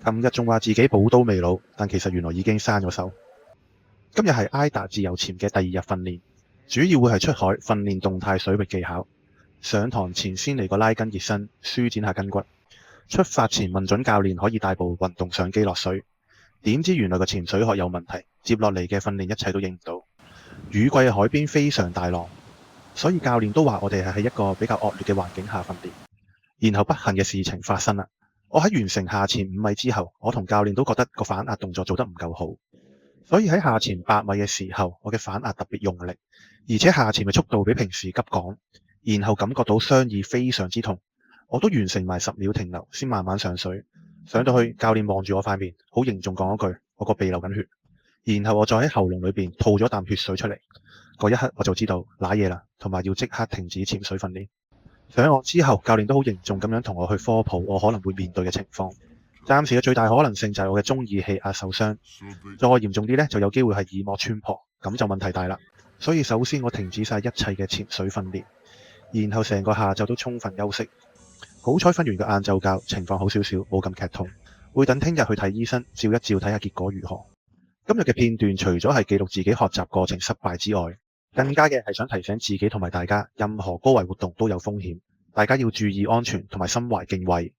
琴日仲話自己寶刀未老，但其實原來已經生咗手。今日係 AIDA 自由潛嘅第2日訓練，主要會係出海訓練動態水域技巧。上堂前先嚟個拉筋熱身，舒展下筋骨。出發前問準教練可以帶部運動相機落水，點知原來個潛水殼有問題，接落嚟嘅訓練一切都影唔到。雨季嘅海邊非常大浪，所以教練都話我哋係喺一個比較惡劣嘅環境下訓練。然後不幸嘅事情發生啦，我喺完成下潛5米之後，我同教練都覺得個反壓動作做得唔夠好，所以喺下潛8米嘅時候，我嘅反壓特別用力，而且下潛嘅速度比平時急趕，然後感覺到雙耳非常之痛，我都完成埋10秒停留先慢慢上水。上到去，教練望住我塊面，好凝重講一句：我個鼻流緊血。然後我再喺喉嚨裏邊吐咗啖血水出嚟，嗰一刻我就知道瀨嘢啦，同埋要即刻停止潛水訓練。上岸之後，教練都好凝重咁樣同我去科普我可能會面對嘅情況。暫時嘅最大可能性就係我嘅中耳氣壓受傷，再嚴重啲呢，就有機會係耳膜穿破，咁就問題大啦。所以首先我停止晒一切嘅潛水訓練，然後成個下晝都充分休息。好彩瞓完個晏晝覺，情況好少少，冇咁劇痛。會等聽日去睇醫生，照一照睇下結果如何。今日嘅片段除咗係記錄自己學習過程失敗之外，更加嘅係想提醒自己同埋大家，任何高危活動都有風險，大家要注意安全同埋心懷敬畏。